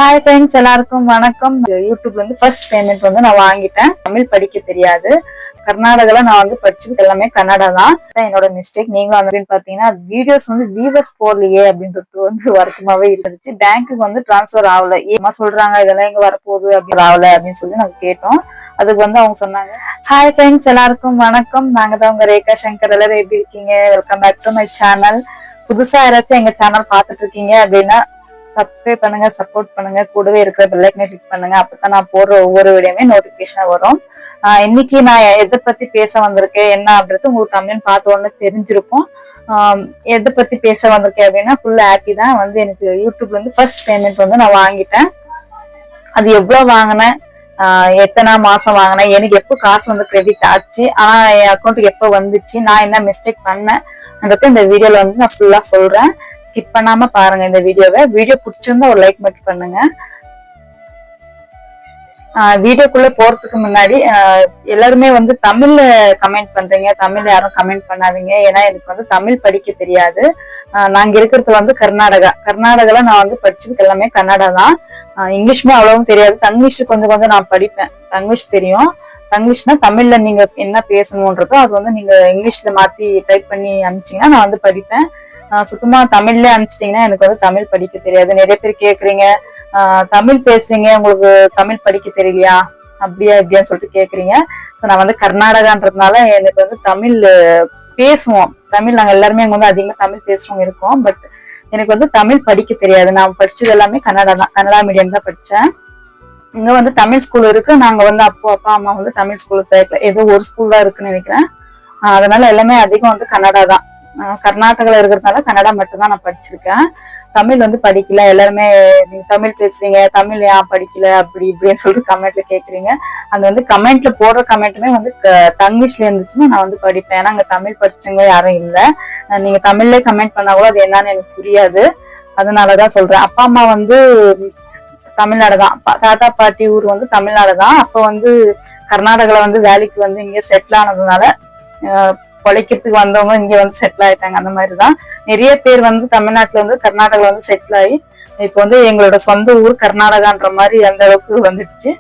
Hi friends, எல்லாருக்கும் வணக்கம். யூடியூப்ல இருந்து ஃபர்ஸ்ட் பேமெண்ட் வந்து நான் வாங்கிட்டேன். தமிழ் படிக்க தெரியாது. கர்நாடகால நான் வந்து படிச்சது எல்லாமே கன்னடா தான். என்னோட மிஸ்டேக். நீங்களும் அப்படின்னு பாத்தீங்கன்னா வீடியோஸ் வந்து வியூவர்ஸ் போடலையே அப்படின்றது வந்து வருத்தமாவே இருந்துச்சு. பேங்க்குக்கு வந்து டிரான்ஸ்பர் ஆகல. ஏமா சொல்றாங்க இதெல்லாம் எங்க வரப்போகுது அப்படின்னு ஆகல அப்படின்னு சொல்லி நாங்க கேட்டோம். அதுக்கு வந்து அவங்க சொன்னாங்க. ஹாய் ஃப்ரெண்ட்ஸ், எல்லாருக்கும் வணக்கம். நாங்க தான் உங்க ரேகா சங்கர். எல்லாரும் எப்படி இருக்கீங்க? Welcome back to my channel. புதுசா யாராச்சும் எங்க சேனல் பாத்துட்டு இருக்கீங்க அப்படின்னா சப்ஸ்கிரைப் பண்ணுங்க, சப்போர்ட் பண்ணுங்க, கூடவே இருக்கிற பெல் ஐக்கனை கிளிக் பண்ணுங்க. அப்பதான் நான் போடுற ஒவ்வொரு வீடியோமே நோட்டிபிகேஷன் வரும். இன்னைக்கு நான் எதை பத்தி பேச வந்திருக்கேன் என்ன அப்படின்றது உங்களுக்கு தமிழ் பார்த்த உடனே தெரிஞ்சிருக்கும். எதை பத்தி பேச வந்திருக்கேன் அப்படின்னா ஃபுல் ஹாப்பி தான். வந்து எனக்கு யூடியூப்ல இருந்து ஃபர்ஸ்ட் பேமெண்ட் வந்து நான் வாங்கிட்டேன். அது எவ்வளவு வாங்கினேன், எத்தனை மாசம் வாங்கினேன், எனக்கு எப்போ காசு வந்து கிரெடிட் ஆச்சு, ஆனா என் அக்கௌண்ட்டுக்கு எப்போ வந்துச்சு, நான் என்ன மிஸ்டேக் பண்ணேன் இந்த வீடியோல வந்து நான் ஃபுல்லா சொல்றேன். ஸ்கிப் பண்ணாம பாருங்க இந்த வீடியோவை. வீடியோ பிடிச்சிருந்தா ஒரு லைக் மட்டும் பண்ணுங்க. வீடியோக்குள்ள போறதுக்கு முன்னாடி எல்லாருமே வந்து தமிழ்ல கமெண்ட் பண்றீங்க. தமிழ்ல யாரும் கமெண்ட் பண்ணாதீங்க. ஏன்னா எனக்கு வந்து தமிழ் படிக்க தெரியாது. நாங்க இருக்கிறது வந்து கர்நாடகால நான் வந்து படிச்சதுக்கு எல்லாமே கன்னடா தான். இங்கிலீஷ்மே அவ்வளவும் தெரியாது. தங்கிலீஷ் கொஞ்சம் கொஞ்சம் நான் படிப்பேன். தங்கிலீஷ் தெரியும். தங்கிலீஷ்னா தமிழ்ல நீங்க என்ன பேசணும்ன்றதோ அது வந்து நீங்க இங்கிலீஷ்ல மாத்தி டைப் பண்ணி அனுப்பிச்சீங்கன்னா நான் வந்து படிப்பேன். சுத்தமா தமிழ்ல அனுப்பிச்சிட்டீங்கன்னா எனக்கு வந்து தமிழ் படிக்க தெரியாது. நிறைய பேர் கேக்குறீங்க, தமிழ் பேசுறீங்க, உங்களுக்கு தமிழ் படிக்க தெரியலையா, அப்படியா இப்படியான்னு சொல்லிட்டு கேக்குறீங்க. நான் வந்து கர்நாடகான்றதுனால எனக்கு வந்து தமிழ் பேசுவோம். தமிழ் நாங்க எல்லாருமே அங்க வந்து அதிகமா தமிழ் பேசுறவங்க இருக்கோம். பட் எனக்கு வந்து தமிழ் படிக்க தெரியாது. நான் படிச்சது எல்லாமே கன்னடா தான். கன்னடா மீடியம் தான் படிச்சேன். இங்க வந்து தமிழ் ஸ்கூல் இருக்கு. நாங்க வந்து அப்பா அம்மா வந்து தமிழ் ஸ்கூல் சேர்க்கல. ஏதோ ஒரு ஸ்கூல் தான் இருக்குன்னு நினைக்கிறேன். அதனால எல்லாமே அதிகம் வந்து கன்னடா தான். கர்நாடகால இருக்கிறதுனால கன்னடா மட்டும் தான் நான் படிச்சிருக்கேன். தமிழ் வந்து படிக்கல. எல்லாருமே நீங்க தமிழ் பேசுறீங்க, தமிழ் ஏன் படிக்கல அப்படி இப்படின்னு சொல்லிட்டு கமெண்ட்ல கேக்குறீங்க. அந்த வந்து கமெண்ட்ல போடுற கமெண்ட்டுமே வந்து தங்கிலீஷ்ல இருந்துச்சுன்னா நான் வந்து படிப்பேன். ஏன்னா அங்க தமிழ் படிச்சவங்க யாரும் இல்லை. நீங்க தமிழ்லயே கமெண்ட் பண்ணா கூட அது என்னன்னு எனக்கு புரியாது. அதனாலதான் சொல்றேன். அப்பா அம்மா வந்து தமிழ்நாடு தான். தாத்தா பாட்டி ஊர் வந்து தமிழ்நாடு தான். அப்ப வந்து கர்நாடகால வந்து வேலைக்கு வந்து இங்க செட்டில் ஆனதுனால பொழைக்கிறதுக்கு வந்தவங்க இங்க வந்து செட்டில் ஆயிட்டாங்க. அந்த மாதிரிதான் நிறைய பேர் வந்து தமிழ்நாட்டுல வந்து கர்நாடகால வந்து செட்டில் ஆகி இப்ப வந்து எங்களோட சொந்த ஊர் கர்நாடகான்ற மாதிரி அந்த அளவுக்கு வந்துடுச்சு.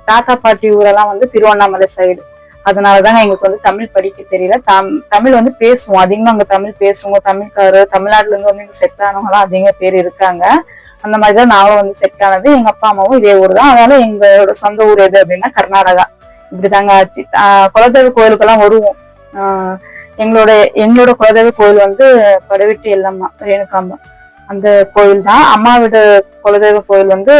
தாத்தா பாட்டி ஊரெல்லாம் வந்து திருவண்ணாமலை சைடு. அதனாலதாங்க எங்களுக்கு வந்து தமிழ் படிக்க தெரியல. தமிழ் வந்து பேசுவோம். அதிகமா அங்க தமிழ் பேசுவோம். தமிழ்காரர் தமிழ்நாட்டுல இருந்து வந்து இங்க செட் ஆனவங்க எல்லாம் அதிக பேர் இருக்காங்க. அந்த மாதிரிதான் நானும் வந்து செட் ஆனது. எங்க அப்பா அம்மாவும் இதே ஊர் தான். அதனால எங்களோட சொந்த ஊர் எது அப்படின்னா கர்நாடகா. இப்படிதாங்க ஆச்சு. குலதெய்வ கோயிலுக்கெல்லாம் வருவோம். எங்களோட குலதெய்வ கோயில் வந்து படவெட்டி எல்லம்மா ரேணுகாம்பா அந்த கோயில் தான். அம்மா வீடு குலதெய்வ கோயில் வந்து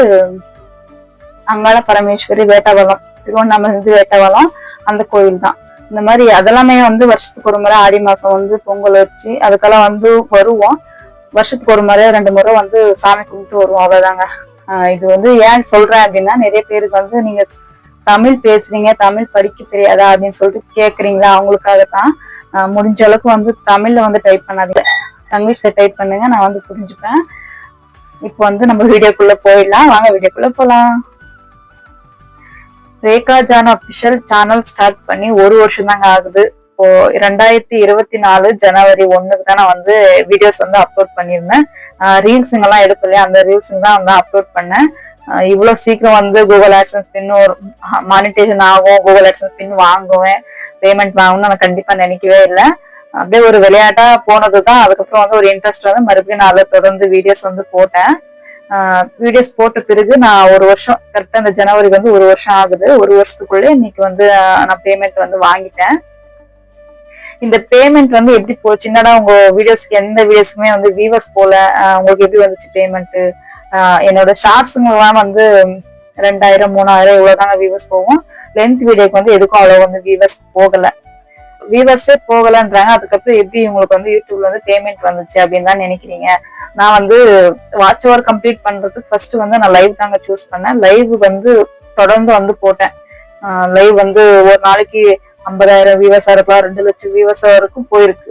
அங்காள பரமேஸ்வரி வேட்டவலம், திருவண்ணாமலை இருந்து வேட்டவலம் அந்த கோயில் தான். இந்த மாதிரி அதெல்லாமே வந்து வருஷத்துக்கு ஒரு முறை ஆடி மாசம் வந்து பொங்கல் வச்சு அதுக்கெல்லாம் வந்து வருவோம். வருஷத்துக்கு ஒரு முறை 2 முறை வந்து சாமி கும்பிட்டு வருவோம். அவ்வளவுதாங்க. இது வந்து ஏன் சொல்றேன் அப்படின்னா நிறைய பேருக்கு வந்து நீங்க தமிழ் பேசுறீங்க, தமிழ் படிக்க தெரியாதா அப்படின்னு சொல்லிட்டு கேக்குறீங்களா, அவங்களுக்காகத்தான். முடிஞ்ச அளவுக்கு வந்து தமிழ்ல வந்து டைப் பண்ணாதீங்க, இங்கிலீஷ்ல டைப் பண்ணுங்க. நான் வந்து புரிஞ்சுப்பேன். இப்போ வந்து நம்ம வீடியோக்குள்ள போயிடலாம். வாங்க வீடியோக்குள்ள போலாம். Rekha John official channel start பண்ணி 1 வருஷம் தாங்க ஆகுது. இப்போ 2024 ஜனவரி 1க்கு தான் நான் வந்து வீடியோஸ் வந்து அப்லோட் பண்ணியிருந்தேன். ரீல்ஸுங்க எல்லாம் எடுக்கலையா, அந்த ரீல்ஸுங்க தான் வந்து அப்லோட் பண்ணேன். இவ்வளவு சீக்கிரம் வந்து கூகுள் ஆட்சன்ஸ் பின் ஒரு மானிட்டேஷன் ஆகும், கூகுள் ஆட்சன்ஸ் பின் வாங்குவேன், பேமெண்ட் வாங்கணும்னு நான் கண்டிப்பா நினைக்கவே இல்லை. அப்படியே ஒரு விளையாட்டா போனதுதான். அதுக்கப்புறம் வந்து ஒரு இன்ட்ரெஸ்ட் வந்து மறுபடியும் நான் அதை தொடர்ந்து வீடியோஸ் வந்து போட்டேன். வீடியோஸ் போட்ட பிறகு நான் 1 வருஷம் கரெக்டா இந்த ஜனவரிக்கு வந்து 1 வருஷம் ஆகுது. 1 வருஷத்துக்குள்ளே இன்னைக்கு வந்து நான் பேமெண்ட் வந்து வாங்கிட்டேன். இந்த பேமெண்ட் வந்து எப்படி போச்சு, என்னடா உங்க வீடியோஸ்க்கு எந்த வீடியோஸ்க்குமே வந்து வியூவர்ஸ் போல, உங்களுக்கு எப்படி வந்துச்சு பேமெண்ட்? என்னோட ஷார்ட்ஸுங்கெல்லாம் வந்து 2000 3000 இவ்வளவுதாங்க வியூவர்ஸ் போகும். லென்த் வீடியோக்கு வந்து எதுக்கும் அவ்வளவு வந்து வியூவர்ஸே போகலன்றாங்க. அதுக்கப்புறம் எப்படி உங்களுக்கு வந்து யூடியூப்ல வந்து பேமெண்ட் வந்துச்சு அப்படின்னு தான் நினைக்கிறீங்க. நான் வந்து வாட்ச் ஓவர் கம்ப்ளீட் பண்றதுக்கு ஃபர்ஸ்ட் வந்து நான் லைவ் தாங்க சூஸ் பண்ணேன். லைவ் வந்து தொடர்ந்து வந்து போட்டேன். லைவ் வந்து ஒரு நாளைக்கு 50,000 வியூவர்ஸா இருக்கலாம், 2 லட்சம் வியூவர்ஸ் வரைக்கும் போயிருக்கு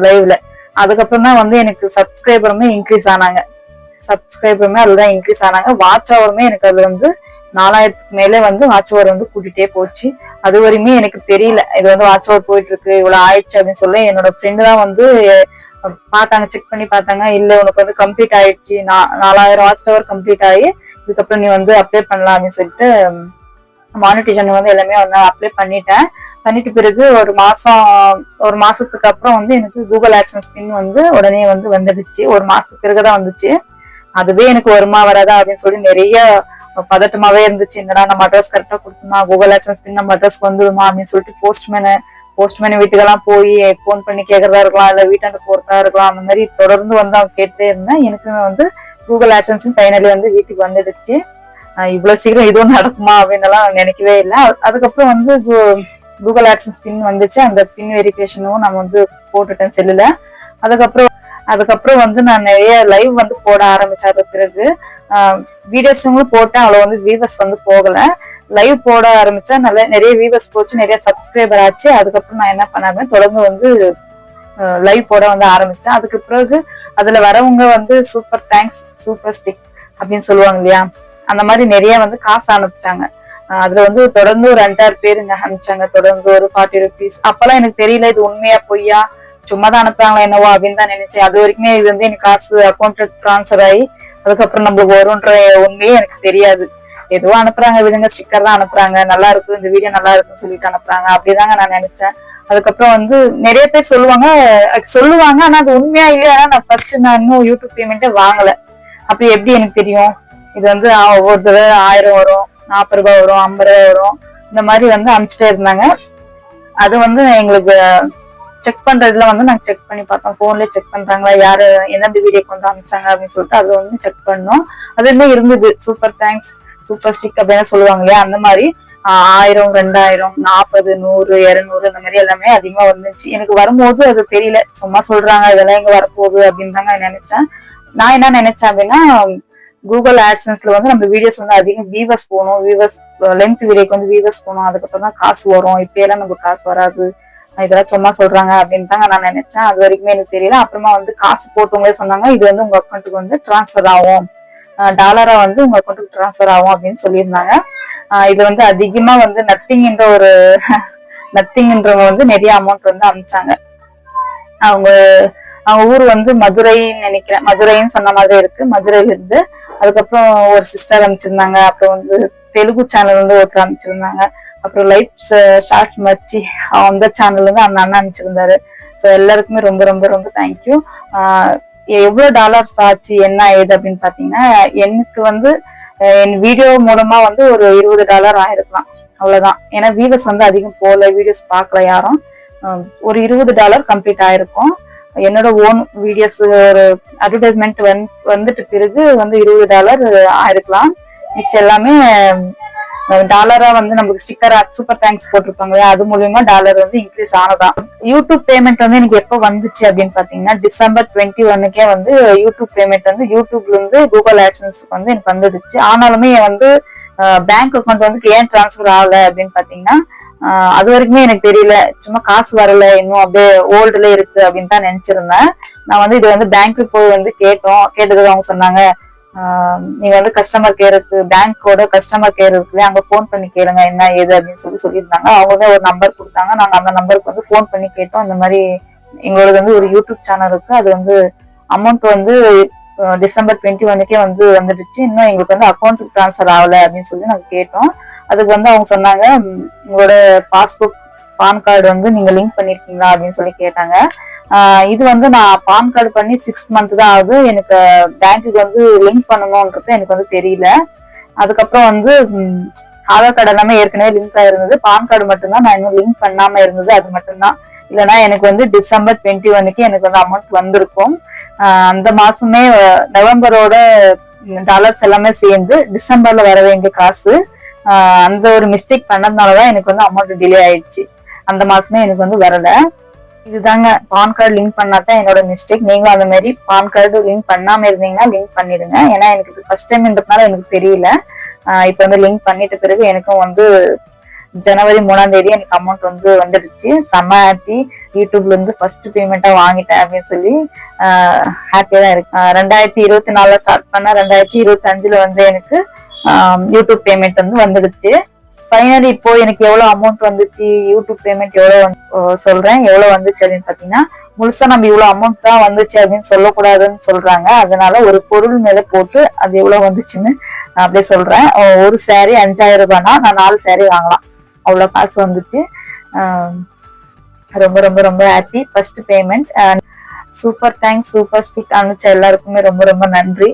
லைவ்ல. அதுக்கப்புறம் தான் வந்து எனக்கு சப்ஸ்கிரைபருமே இன்க்ரீஸ் ஆனாங்க. அதுதான் இன்க்ரீஸ் ஆனாங்க. வாட்ச் ஓவருமே எனக்கு அது வந்து 4000க்கு மேலே வந்து வாட்ச் ஓவர் வந்து கூட்டிட்டே போச்சு. அது வரையுமே எனக்கு தெரியல இது வந்து வாட்ச் ஓவர் போயிட்டு இருக்கு, இவ்வளவு ஆயிடுச்சு அப்படின்னு சொல்லி என்னோட ஃப்ரெண்டு தான் வந்து பார்த்தாங்க, செக் பண்ணி பார்த்தாங்க. இல்ல உனக்கு வந்து கம்ப்ளீட் ஆயிடுச்சு, 4000 வாட்ச் ஹவர் கம்ப்ளீட் ஆகி இதுக்கப்புறம் நீ வந்து அப்ளை பண்ணலாம் அப்படின்னு சொல்லிட்டு மானிட்டேஷன் வந்து எல்லாமே வந்து அப்ளை பண்ணிட்டேன். பண்ணிட்டு பிறகு ஒரு மாசத்துக்கு அப்புறம் வந்து எனக்கு கூகுள் ஆட்சன்ஸ் பின் வந்து உடனே வந்து வந்துடுச்சு. ஒரு மாசத்துக்கு பிறகுதான் வந்துச்சு. அதுவே எனக்கு வருமா வராதா அப்படின்னு சொல்லி நிறைய பதட்டமாவே இருந்துச்சு. என்னடா நம்ம அட்ரஸ் கரெக்டா கொடுத்துமா, கூகுள் ஆட்சன்ஸ் பின் நம்ம அட்ரஸ் வந்துடுமா அப்படின்னு சொல்லிட்டு போஸ்ட்மேன் வீட்டுக்கெல்லாம் போய் போன் பண்ணி கேட்கறதா இருக்கலாம், இல்ல வீட்டாண்ட போறதா இருக்கலாம், அந்த மாதிரி தொடர்ந்து வந்து அவங்க கேட்டே இருந்தேன். எனக்கு வந்து கூகுள் ஆட்சன்ஸ் ஃபைனலி வந்து வீட்டுக்கு வந்துடுச்சு. இவ்வளவு சீக்கிரம் இதுவும் நடக்குமா அப்படின்னு எல்லாம் நினைக்கவே இல்லை. அதுக்கப்புறம் வந்து கூகுள் ஆட்சன்ஸ் பின் வந்துச்சு. அந்த பின் வெரிஃபிகேஷனும் நான் வந்து போட்டுட்டேன் செல்லுல. அதுக்கப்புறம் வந்து நான் நிறைய லைவ் வந்து போட ஆரம்பிச்சேன். அது பிறகு வீடியோஸும் போட்டேன், அவ்வளவு வந்து வியூவர்ஸ் வந்து போகல. லைவ் போட ஆரம்பிச்சா நிறைய வியூவர்ஸ் போச்சு, நிறைய சப்ஸ்கிரைபர் ஆச்சு. அதுக்கப்புறம் நான் என்ன பண்ணாம தொடர்ந்து வந்து லைவ் போட வந்து ஆரம்பிச்சேன். அதுக்கு பிறகு அதுல வரவங்க வந்து சூப்பர் தேங்க்ஸ், சூப்பர் ஸ்டிக் அப்படின்னு சொல்லுவாங்க இல்லையா, அந்த மாதிரி நிறைய வந்து காசு அனுப்பிச்சாங்க. அதுல வந்து தொடர்ந்து ஒரு 5-6 பேர் அனுப்பிச்சாங்க, தொடர்ந்து ஒரு 40 rupees. அப்பெல்லாம் எனக்கு தெரியல இது உண்மையா பொய்யா, சும்மாதான் அனுப்புறாங்களா என்னவோ அப்படின்னு தான் நினைச்சேன். அது வரைக்குமே இது வந்து எனக்கு காசு அக்கௌண்ட் டிரான்ஸ்பர் ஆகி அதுக்கப்புறம் நம்மளுக்கு வரும்ன்ற உண்மையே எனக்கு தெரியாது. ஏதோ அனுப்புறாங்க, விடுங்க, ஸ்டிக்கர் தான் அனுப்புறாங்க, நல்லா இருக்கு இந்த வீடியோ நல்லா இருக்குன்னு சொல்லிட்டு அனுப்புறாங்க அப்படிதாங்க நான் நினைச்சேன். அதுக்கப்புறம் வந்து நிறைய பேர் சொல்லுவாங்க ஆனா அது உண்மையா இல்லையா. நான் இன்னும் யூடியூப் பேமெண்ட்டே வாங்கல. அப்படி எப்படி எனக்கு தெரியும்? இது வந்து ஒவ்வொரு தடவை 1000 வரும், 40 ரூபாய் வரும், 50 ரூபாய் வரும், இந்த மாதிரி வந்து அனுப்பிச்சிட்டே இருந்தாங்க. அது வந்து எங்களுக்கு செக் பண்றதுல வந்து நாங்க செக் பண்ணி பார்த்தோம். போன்லயே செக் பண்றாங்களா, யாரு எந்தெந்த வீடியோக்கு வந்து அனுப்பிச்சாங்க அப்படின்னு சொல்லிட்டு அதுல வந்து செக் பண்ணோம். அது என்ன இருந்தது, சூப்பர் தேங்க்ஸ், சூப்பர் ஸ்டிக் அப்படின்னு சொல்லுவாங்க இல்லையா, அந்த மாதிரி 1000, 2000, 40, 100, 200 அந்த மாதிரி எல்லாமே அதிகமா வந்துச்சு. எனக்கு வரும்போது அது தெரியல, சும்மா சொல்றாங்க இதெல்லாம் எங்க வரப்போகுது அப்படின்னு தாங்க நினைச்சேன். நான் என்ன நினைச்சேன் அப்படின்னா, கூகுள் ஆட்சன்ஸ்ல வந்து நம்ம வீடியோஸ் வந்து அதிகம் வியூவர்ஸ் போகணும், லென்த் வீடியோக்கு வந்து வியூவர்ஸ் போகணும், அதுக்கப்புறம் தான் காசு வரும், இப்ப எல்லாம் நமக்கு காசு வராது, இதெல்லாம் சும்மா சொல்றாங்க அப்படின்னு தாங்க நான் நினைச்சேன். அது வரைக்குமே எனக்கு தெரியல. அப்புறமா வந்து காசு போட்டவங்களே சொன்னாங்க இது வந்து உங்க அக்கௌண்ட்டுக்கு வந்து டிரான்ஸ்பர் ஆகும், டாலரா வந்து உங்க அக்கௌண்ட்டுக்கு டிரான்ஸ்பர் ஆகும் அப்படின்னு சொல்லியிருந்தாங்க. இது வந்து அதிகமா வந்து நத்திங்ன்றவங்க வந்து நிறைய அமௌண்ட் வந்து அனுப்பிச்சாங்க. அவங்க ஊர் வந்து மதுரைன்னு நினைக்கிறேன், மதுரைன்னு சொன்ன மாதிரி இருக்கு. மதுரையில இருந்து அதுக்கப்புறம் ஒரு சிஸ்டர் அனுப்பிச்சிருந்தாங்க. அப்புறம் வந்து தெலுங்கு சேனல் வந்து ஒருத்தர் அனுப்பிச்சிருந்தாங்க. அப்புறம் லைஃப் ஷார்ட்ஸ் மச்சி அந்த சேனல் வந்து அந்த அண்ணன் அனுப்பிச்சிருந்தாரு. ஸோ எல்லாருக்குமே ரொம்ப ரொம்ப ரொம்ப தேங்க்யூ. எவ்வளவு டாலர்ஸ் ஆச்சு என்ன ஏது அப்படின்னு பாத்தீங்கன்னா, எனக்கு வந்து என் வீடியோ மூலமா வந்து ஒரு $20 ஆயிருக்கலாம், அவ்வளவுதான். ஏன்னா வியூவர்ஸ் வந்து அதிகம் போல, வீடியோஸ் பார்க்கல யாரும். ஒரு $20 கம்ப்ளீட் ஆயிருக்கும். என்னோட ஓன் வீடியோஸ் ஒரு அட்வர்டைஸ்மெண்ட் வந்துட்டு பிறகு வந்து $20 ஆயிருக்கலாம். மிச்சம் எல்லாமே டாலரா வந்து நமக்கு ஸ்டிக்கர் சூப்பர் தேங்க்ஸ் போட்டிருப்பாங்க, அது மூலியமா டாலர் வந்து இன்க்ரீஸ் ஆனதான். யூடியூப் பேமெண்ட் வந்து எனக்கு எப்ப வந்துச்சு அப்படின்னு பாத்தீங்கன்னா, December 21 வந்து யூடியூப் பேமெண்ட் வந்து யூடியூப்ல இருந்து கூகுள் ஆட்சன்ஸ் வந்து எனக்கு வந்துடுச்சு. ஆனாலுமே வந்து பேங்க் அக்கௌண்ட் வந்து ஏன் டிரான்ஸ்பர் ஆகல அப்படின்னு பாத்தீங்கன்னா, அது வரைக்குமே எனக்கு தெரியல. சும்மா காசு வரல, இன்னும் அப்படியே ஓல்டுல இருக்கு அப்படின்னு தான் நினைச்சிருந்தேன். நான் வந்து இது வந்து பேங்க்கு போய் வந்து கேட்டதுக்கு அவங்க சொன்னாங்க, நீங்க வந்து கஸ்டமர் கேருக்கு, பேங்கோட கஸ்டமர் கேர் இருக்குல்ல, அங்க போன் பண்ணி கேளுங்க என்ன ஏது அப்படின்னு சொல்லியிருந்தாங்க. அவங்க ஒரு நம்பர் கொடுத்தாங்க. நாங்க அந்த நம்பருக்கு வந்து போன் பண்ணி கேட்டோம். இந்த மாதிரி எங்களோட வந்து ஒரு யூடியூப் சேனல் இருக்கு, அது வந்து அமௌண்ட் வந்து December 21 வந்து வந்துடுச்சு, இன்னும் எங்களுக்கு வந்து அக்கௌண்ட் டிரான்ஸ்பர் ஆகல அப்படின்னு சொல்லி நாங்க கேட்டோம். அதுக்கு வந்து அவங்க சொன்னாங்க, உங்களோட பாஸ்புக் பான் கார்டு வந்து நீங்க லிங்க் பண்ணிருக்கீங்களா அப்படின்னு சொல்லி கேட்டாங்க. இது வந்து நான் பான் கார்டு பண்ணி 6 month தான் ஆகுது. எனக்கு பேங்க்குக்கு வந்து லிங்க் பண்ணணும்ன்றது எனக்கு வந்து தெரியல. அதுக்கப்புறம் வந்து ஆதார் கார்டு எல்லாமே ஏற்கனவே லிங்க் ஆயிருந்தது, பான் கார்டு மட்டும்தான் நான் இன்னும் லிங்க் பண்ணாம இருந்தது, அது மட்டும்தான். இல்லைன்னா எனக்கு வந்து December 21 எனக்கு வந்து அமௌண்ட் வந்திருக்கும். அந்த மாசமே நவம்பரோட டாலர்ஸ் எல்லாமே சேர்ந்து டிசம்பர்ல வர வேண்டிய காசு, அந்த ஒரு மிஸ்டேக் பண்ணதுனாலதான் எனக்கு வந்து அமௌண்ட் டிலே ஆயிடுச்சு. அந்த மாசமே எனக்கு வந்து வரல. இதுதாங்க, பான் கார்டு லிங்க் பண்ணாதான் என்னோட மிஸ்டேக். நீங்களும் அந்த மாதிரி பான் கார்டு லிங்க் பண்ணாம இருந்தீங்கன்னா லிங்க் பண்ணிடுங்க. ஏன்னா எனக்கு இது ஃபர்ஸ்ட் டைம்ன்றதுனால எனக்கு தெரியல. இப்ப வந்து லிங்க் பண்ணிட்ட பிறகு எனக்கும் வந்து January 3 எனக்கு அமௌண்ட் வந்து வந்துடுச்சு. செம்ம ஹாப்பி. யூடியூப்ல இருந்து ஃபர்ஸ்ட் பேமெண்டா வாங்கிட்டேன் அப்படின்னு சொல்லி ஹாப்பியா தான் இருக்கு. 2024 ஸ்டார்ட் பண்ண 2025 வந்து எனக்கு யூடியூப் பேமெண்ட் வந்து வந்துடுச்சு. ஃபைனலி இப்போ எனக்கு எவ்வளவு அமௌண்ட் வந்துச்சு, யூடியூப் பேமெண்ட் எவ்வளவு சொல்றேன், எவ்வளவு வந்துச்சு அப்படின்னு பாத்தீங்கன்னா முழுசா நம்ம இவ்வளவு அமௌண்ட் தான் வந்துச்சு அப்படின்னு சொல்லக்கூடாதுன்னு சொல்றாங்க. அதனால ஒரு பொருள் மேல போட்டு அது எவ்வளவு வந்துச்சுன்னு நான் அப்படியே சொல்றேன். ஒரு saree 5000 ரூபாய்னா நான் 4 saree வாங்கலாம், அவ்வளவு காசு வந்துச்சு. ரொம்ப ரொம்ப ரொம்ப happy. First payment. Super thanks. Super stick அனுப்பிச்ச எல்லாருக்குமே ரொம்ப ரொம்ப நன்றி.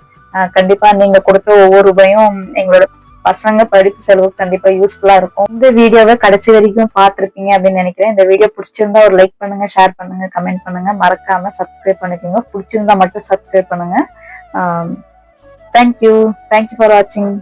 கண்டிப்பா நீங்க கொடுத்த ஒவ்வொரு ரூபாயும் எங்களோட பசங்க படிப்பு செலவுக்கு கண்டிப்பா யூஸ்ஃபுல்லா இருக்கும். இந்த வீடியோவை கடைசி வரைக்கும் பார்த்திருப்பீங்க அப்படின்னு நினைக்கிறேன். இந்த வீடியோ பிடிச்சிருந்தா ஒரு லைக் பண்ணுங்க, ஷேர் பண்ணுங்க, கமெண்ட் பண்ணுங்க, மறக்காம சப்ஸ்கிரைப் பண்ணிக்கோங்க. பிடிச்சிருந்தா மட்டும் சப்ஸ்கிரைப் பண்ணுங்க. தேங்க்யூ ஃபார் வாட்சிங்.